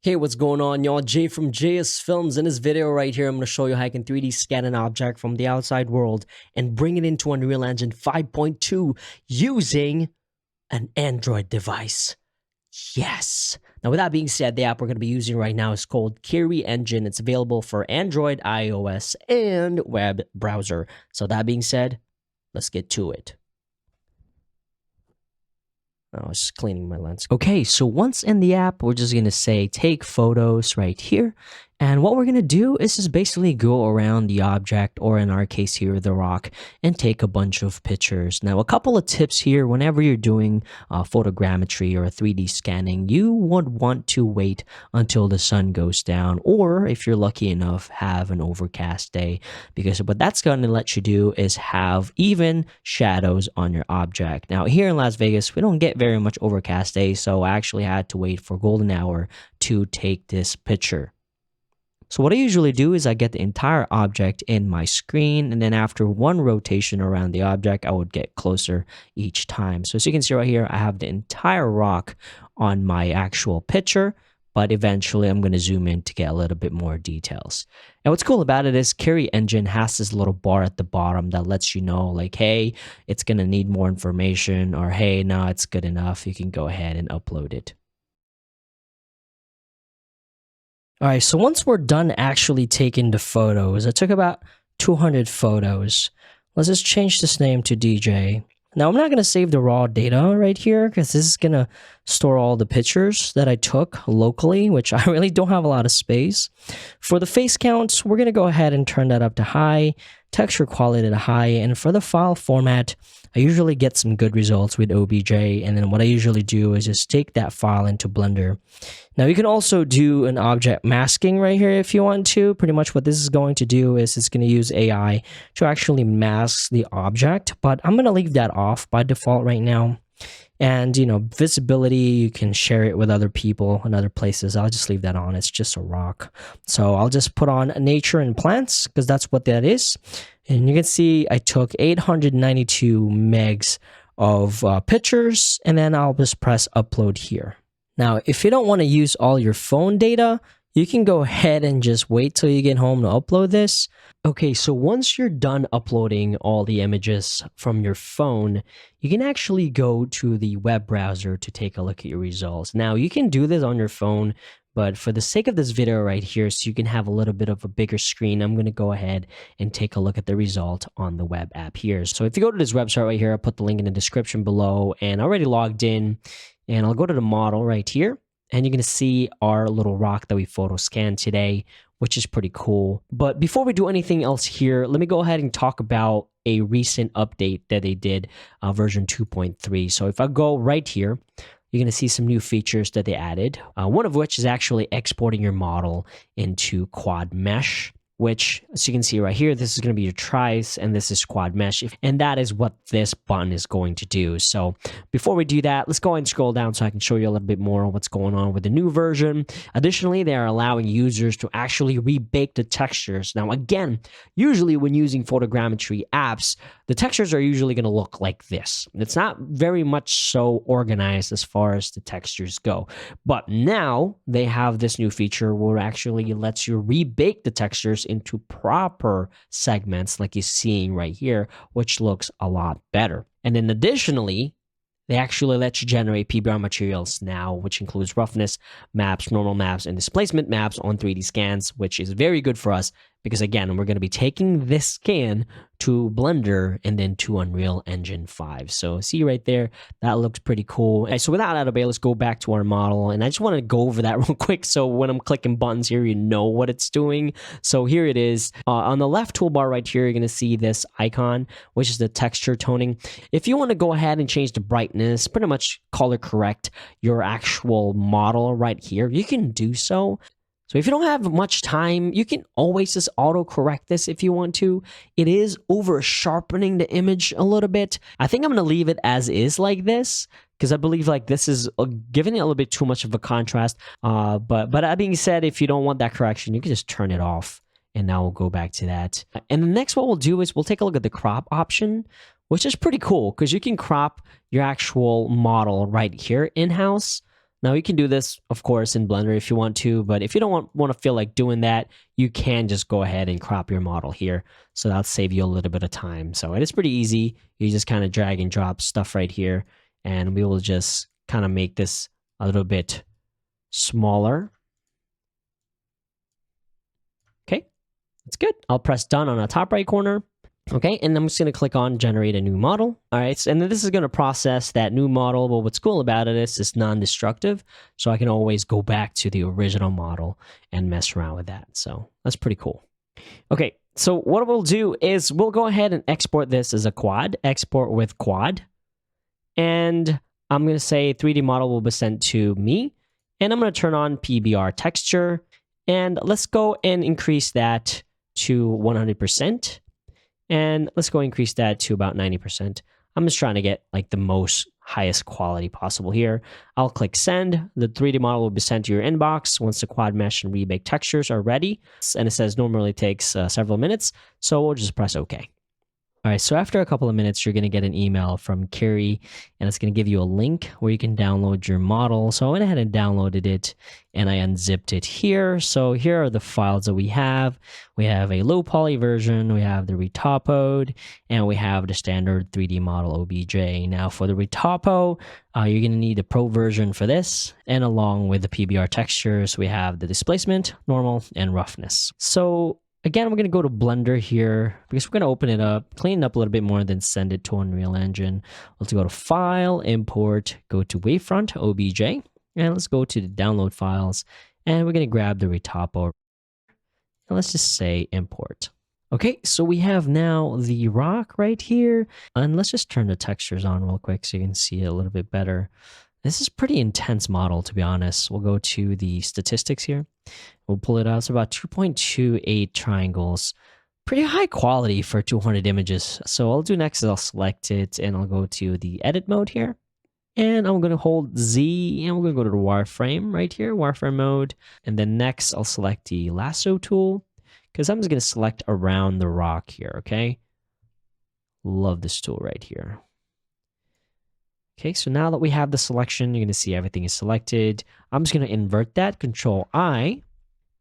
Hey, what's going on, y'all? Jay from JSFILMZ. In this video right here, I'm going to show you how I can 3D scan an object from the outside world and bring it into Unreal Engine 5.2 using an Android device. Yes. Now, with that being said, the app we're going to be using right now is called CurryEngine. It's available for Android, iOS, and web browser. So that being said, let's get to it. I was just cleaning my lens. Okay, so once in the app, we're just going to say take photos right here. And what we're going to do is just basically go around the object, or in our case here, the rock, and take a bunch of pictures. Now, a couple of tips here. Whenever you're doing photogrammetry or 3D scanning, you would want to wait until the sun goes down, or if you're lucky enough, have an overcast day, because what that's going to let you do is have even shadows on your object. Now, here in Las Vegas, we don't get very much overcast days, so I actually had to wait for golden hour to take this picture. So what I usually do is I get the entire object in my screen, and then after one rotation around the object, I would get closer each time. So as you can see right here, I have the entire rock on my actual picture, but eventually I'm going to zoom in to get a little bit more details. And what's cool about it is CurryEngine has this little bar at the bottom that lets you know, like, hey, it's going to need more information, or hey, no, it's good enough. You can go ahead and upload it. All right, so once we're done actually taking the photos, I took about 200 photos. Let's just change this name to DJ. Now, I'm not going to save the raw data right here because this is going to store all the pictures that I took locally, which I really don't have a lot of space. For the face counts, we're going to go ahead and turn that up to high, texture quality to high, and for the file format, I usually get some good results with OBJ, and then what I usually do is just take that file into Blender. Now, you can also do an object masking right here if you want to. Pretty much what this is going to do is it's going to use AI to actually mask the object, but I'm going to leave that off by default right now. And, visibility, you can share it with other people and other places. I'll just leave that on. It's just a rock. So I'll just put on nature and plants because that's what that is. And you can see I took 892 megs of pictures, and then I'll just press upload here. Now, if you don't want to use all your phone data, you can go ahead and just wait till you get home to upload this. Okay, so once you're done uploading all the images from your phone, you can actually go to the web browser to take a look at your results. Now, you can do this on your phone, but for the sake of this video right here, so you can have a little bit of a bigger screen, I'm going to go ahead and take a look at the result on the web app here. So if you go to this website right here, I'll put the link in the description below, and I already logged in, and I'll go to the model right here. And you're going to see our little rock that we photo scanned today, which is pretty cool. But before we do anything else here, let me go ahead and talk about a recent update that they did, version 2.3. So if I go right here, you're going to see some new features that they added. One of which is actually exporting your model into quad mesh, which, as you can see right here, this is going to be your trice, and this is quad mesh, and that is what this button is going to do. So before we do that, let's go ahead and scroll down so I can show you a little bit more on what's going on with the new version. Additionally, they are allowing users to actually rebake the textures. Now, again, usually when using photogrammetry apps, the textures are usually going to look like this. It's not very much so organized as far as the textures go. But now they have this new feature where it actually lets you rebake the textures into proper segments like you're seeing right here, which looks a lot better. And then additionally, they actually let you generate PBR materials now, which includes roughness maps, normal maps, and displacement maps on 3D scans, which is very good for us because, again, we're going to be taking this scan to Blender and then to Unreal Engine 5. So see right there, that looks pretty cool. Okay, so without that, let's go back to our model. And I just want to go over that real quick so when I'm clicking buttons here, you know what it's doing. So here it is. On the left toolbar right here, you're going to see this icon, which is the texture toning. If you want to go ahead and change the brightness, pretty much color correct your actual model right here, you can do so. So if you don't have much time, you can always just auto-correct this if you want to. It is over-sharpening the image a little bit. I think I'm going to leave it as is like this because I believe like this is giving it a little bit too much of a contrast. But that being said, if you don't want that correction, you can just turn it off. And now we'll go back to that. And the next what we'll do is we'll take a look at the crop option, which is pretty cool because you can crop your actual model right here in-house. Now you can do this, of course, in Blender if you want to, but if you don't want to feel like doing that, you can just go ahead and crop your model here. So that'll save you a little bit of time. So it is pretty easy. You just kind of drag and drop stuff right here, and we will just kind of make this a little bit smaller. Okay, that's good. I'll press done on the top right corner. Okay, and I'm just going to click on generate a new model. All right, so, and then this is going to process that new model. But what's cool about it is it's non-destructive, so I can always go back to the original model and mess around with that. So that's pretty cool. Okay, so what we'll do is we'll go ahead and export this as a quad, export with quad. And I'm going to say 3D model will be sent to me. And I'm going to turn on PBR texture. And let's go and increase that to 100%. And let's go increase that to about 90%. I'm just trying to get like the most highest quality possible here. I'll click send. The 3D model will be sent to your inbox once the quad mesh and rebake textures are ready. And it says normally takes several minutes. So we'll just press OK. All right, so after a couple of minutes, you're going to get an email from Carrie, and it's going to give you a link where you can download your model. So I went ahead and downloaded it, and I unzipped it here. So here are the files that we have. We have a low poly version, we have the retopoed, and we have the standard 3D model OBJ. Now for the retopo, you're going to need the pro version for this, and along with the PBR textures, we have the displacement, normal, and roughness. So again, we're going to go to Blender here because we're going to open it up, clean it up a little bit more, then send it to Unreal Engine. Let's go to File, Import, go to Wavefront, OBJ, and let's go to the download files, and we're going to grab the retopo. And let's just say Import. Okay, so we have now the rock right here, and let's just turn the textures on real quick so you can see it a little bit better. This is pretty intense model, to be honest. We'll go to the statistics here. We'll pull it out. It's about 2.28 triangles. Pretty high quality for 200 images. So what I'll do next is I'll select it and I'll go to the edit mode here. And I'm going to hold Z and we're going to go to the wireframe right here, wireframe mode. And then next I'll select the lasso tool because I'm just going to select around the rock here, okay? Love this tool right here. Okay, so now that we have the selection, you're going to see everything is selected. I'm just going to invert that, Control I.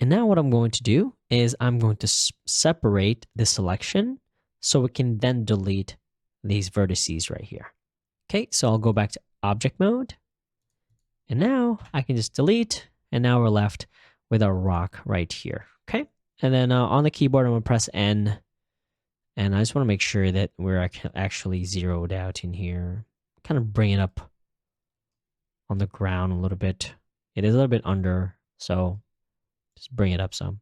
And now what I'm going to do is I'm going to separate the selection so we can then delete these vertices right here. Okay, so I'll go back to object mode. And now I can just delete. And now we're left with our rock right here. Okay, and then on the keyboard, I'm going to press N. And I just want to make sure that we're actually zeroed out in here. Kind of bring it up on the ground a little bit. It is a little bit under, so just bring it up some.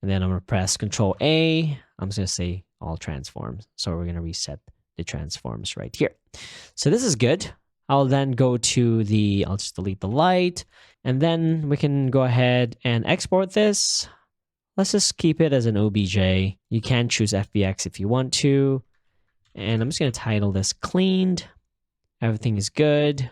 And then I'm going to press Control A. I'm just going to say all transforms. So we're going to reset the transforms right here. So this is good. I'll then go to the, I'll just delete the light. And then we can go ahead and export this. Let's just keep it as an OBJ. You can choose FBX if you want to. And I'm just going to title this cleaned. Everything is good.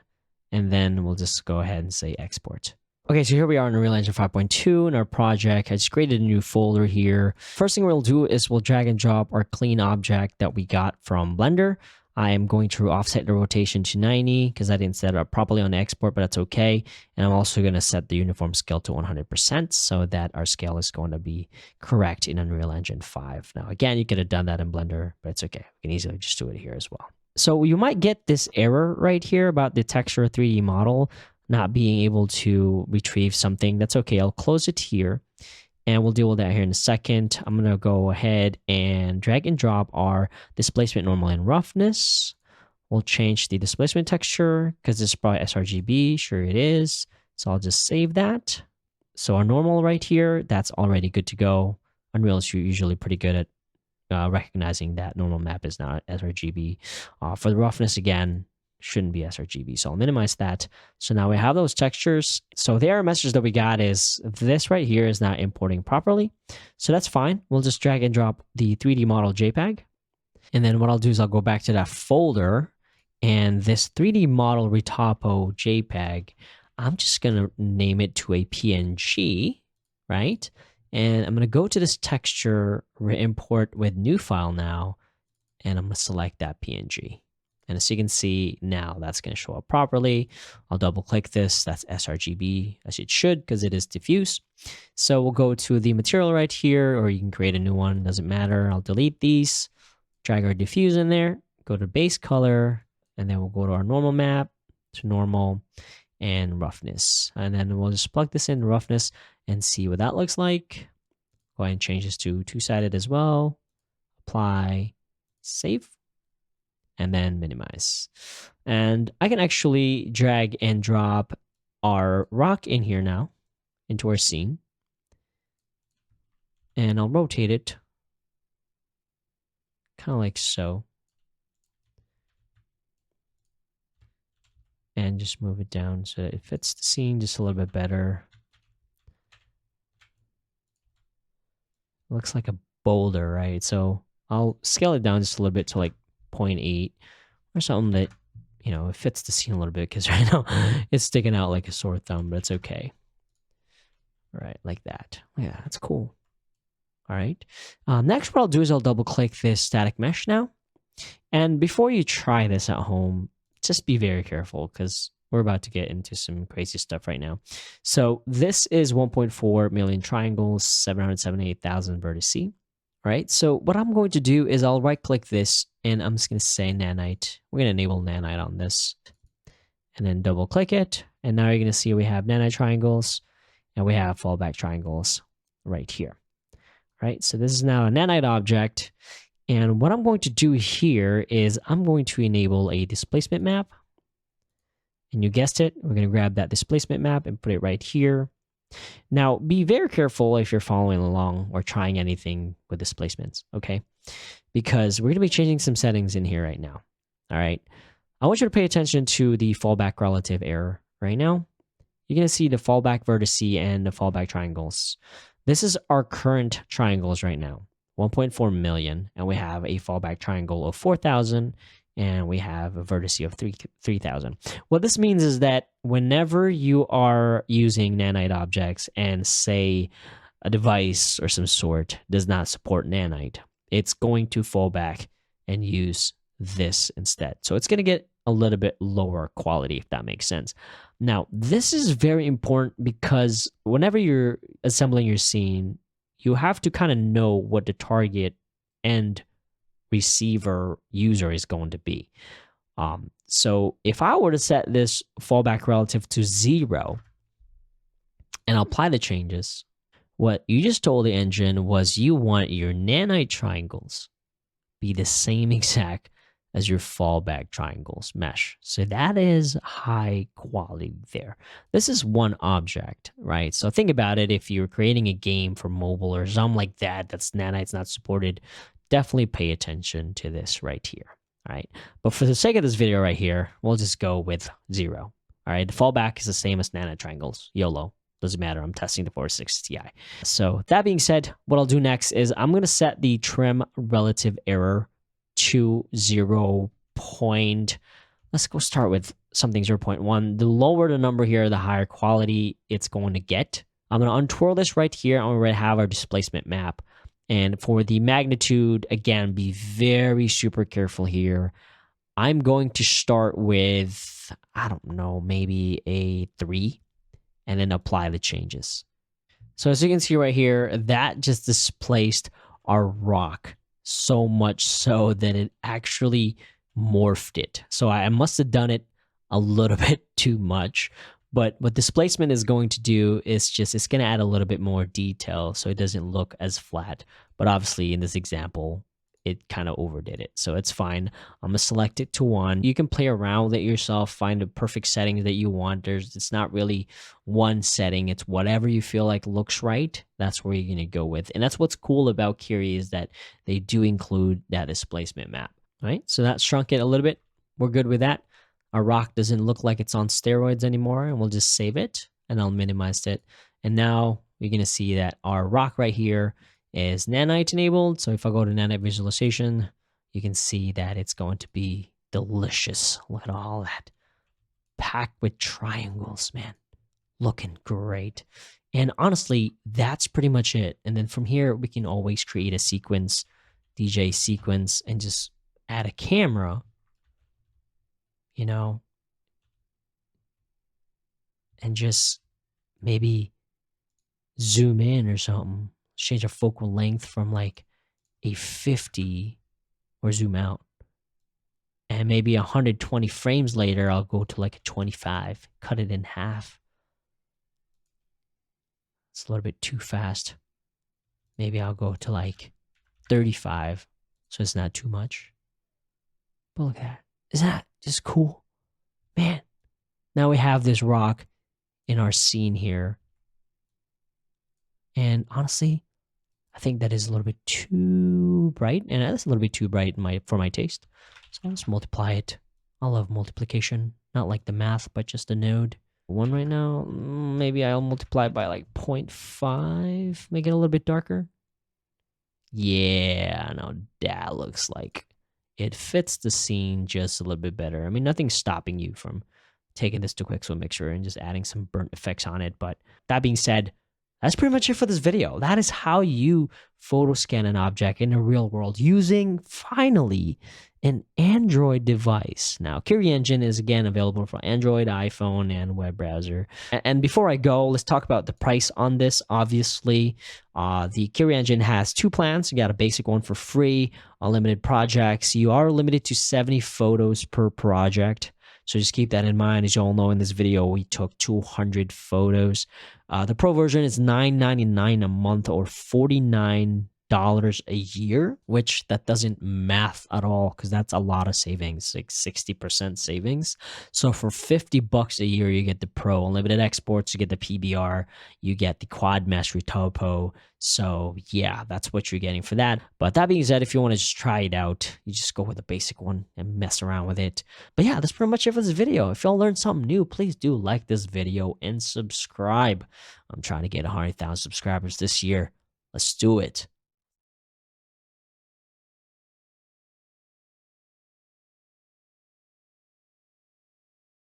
And then we'll just go ahead and say export. Okay, so here we are in Unreal Engine 5.2 in our project. I just created a new folder here. First thing we'll do is we'll drag and drop our clean object that we got from Blender. I am going to offset the rotation to 90 because I didn't set it up properly on the export, but that's okay. And I'm also going to set the uniform scale to 100% so that our scale is going to be correct in Unreal Engine 5. Now, again, you could have done that in Blender, but it's okay. We can easily just do it here as well. So you might get this error right here about the texture 3D model not being able to retrieve something. That's okay. I'll close it here. And we'll deal with that here in a second. I'm going to go ahead and drag and drop our displacement, normal, and roughness. We'll change the displacement texture because this is probably sRGB. Sure it is. So I'll just save that. So our normal right here, that's already good to go. Unreal is usually pretty good at recognizing that normal map is not sRGB. For the roughness, again, shouldn't be sRGB. So I'll minimize that. So now we have those textures. So the error message that we got is this right here is not importing properly. So that's fine. We'll just drag and drop the 3D model JPEG. And then what I'll do is I'll go back to that folder and this 3D model retopo JPEG, I'm just going to name it to a PNG, right? And I'm going to go to this texture, import with new file now, and I'm going to select that PNG. And as you can see now, that's going to show up properly. I'll double click this. That's sRGB, as it should, because it is diffuse. So we'll go to the material right here, or you can create a new one. Doesn't matter. I'll delete these, drag our diffuse in there, go to base color, and then we'll go to our normal map, to normal, and roughness. And then we'll just plug this in roughness and see what that looks like. Go ahead and change this to two-sided as well. Apply, save, and then minimize. And I can actually drag and drop our rock in here now into our scene. And I'll rotate it kind of like so. And just move it down so it fits the scene just a little bit better. Looks like a boulder, right? So I'll scale it down just a little bit to like 0.8 or something that, you know, it fits the scene a little bit, because right now it's sticking out like a sore thumb, but it's okay. All right, like that. Yeah, that's cool. All right. Next, what I'll do is I'll double click this static mesh now. And before you try this at home, just be very careful, because we're about to get into some crazy stuff right now. So this is 1.4 million triangles, 778,000 vertices. All right. So what I'm going to do is I'll right click this, and I'm just going to say nanite. We're going to enable nanite on this, and then double click it. And now you're going to see we have nanite triangles, and we have fallback triangles right here. Right. So this is now a nanite object. And what I'm going to do here is I'm going to enable a displacement map. And you guessed it, we're going to grab that displacement map and put it right here. Now, be very careful if you're following along or trying anything with displacements, okay? Because we're going to be changing some settings in here right now, all right? I want you to pay attention to the fallback relative error right now. You're going to see the fallback vertice and the fallback triangles. This is our current triangles right now, 1.4 million, and we have a fallback triangle of 4,000, and we have a vertice of 3,000. What this means is that whenever you are using nanite objects and say a device or some sort does not support nanite, it's going to fall back and use this instead. So it's going to get a little bit lower quality, if that makes sense. Now, this is very important because whenever you're assembling your scene, you have to kind of know what the target and receiver user is going to be. So if I were to set this fallback relative to 0 and apply the changes, what you just told the engine was you want your nanite triangles be the same exact as your fallback triangles mesh. So that is high quality there. This is one object, right? So think about it. If you're creating a game for mobile or something like that, that's nanite's not supported, definitely pay attention to this right here, all right? But for the sake of this video right here, we'll just go with 0, all right? The fallback is the same as nanite triangles, YOLO. Doesn't matter, I'm testing the 460 Ti. So that being said, what I'll do next is I'm gonna set the trim relative error to 0. Let's go start with something 0.1. The lower the number here, the higher quality it's going to get. I'm gonna untwirl this right here, and we're gonna have our displacement map. And for the magnitude, again, be very super careful here. I'm going to start with, I don't know, maybe a 3, and then apply the changes. So as you can see right here, that just displaced our rock so much so that it actually morphed it. So I must have done it a little bit too much. But what displacement is going to do is just, it's going to add a little bit more detail so it doesn't look as flat. But obviously in this example, it kind of overdid it. So it's fine. I'm going to select it to 1. You can play around with it yourself, find the perfect setting that you want. It's not really one setting. It's whatever you feel like looks right. That's where you're going to go with. And that's what's cool about Curie is that they do include that displacement map, right? So that shrunk it a little bit. We're good with that. Our rock doesn't look like it's on steroids anymore, and we'll just save it, and I'll minimize it. And now you're going to see that our rock right here is nanite enabled. So if I go to nanite visualization, you can see that it's going to be delicious. Look at all that. Packed with triangles, man. Looking great. And honestly, that's pretty much it. And then from here, we can always create a sequence, DJ sequence, and just add a camera you know, and just maybe zoom in or something. Change the focal length from like a 50 or zoom out. And maybe 120 frames later, I'll go to like a 25, cut it in half. It's a little bit too fast. Maybe I'll go to like 35, so it's not too much. But look at that. Isn't that just cool? Man, now we have this rock in our scene here. And honestly, I think that is a little bit too bright, and that's a little bit too bright for my taste. So let's multiply it. I love multiplication, not like the math, but just a node. One right now, maybe I'll multiply it by like 0.5, make it a little bit darker. Yeah, now that looks like it fits the scene just a little bit better. I mean, nothing's stopping you from taking this to Quickswim Mixer and just adding some burnt effects on it. But that being said, that's pretty much it for this video. That is how you photo scan an object in the real world using, finally, an Android device. Now, Curie Engine is, again, available for Android, iPhone, and web browser. And before I go, let's talk about the price on this. Obviously, the Curie Engine has two plans. You got a basic one for free, unlimited projects. You are limited to 70 photos per project. So just keep that in mind. As you all know, in this video, we took 200 photos. The Pro version is $9.99 a month or $49 a year, which that doesn't math at all because that's a lot of savings, like 60% savings. So for $50 a year, you get the Pro unlimited exports, you get the PBR, you get the quad mesh retopo. So yeah, that's what you're getting for that. But that being said, if you want to just try it out, you just go with the basic one and mess around with it. But yeah, that's pretty much it for this video. If y'all learned something new, please do like this video and subscribe. I'm trying to get 100,000 subscribers this year. Let's do it.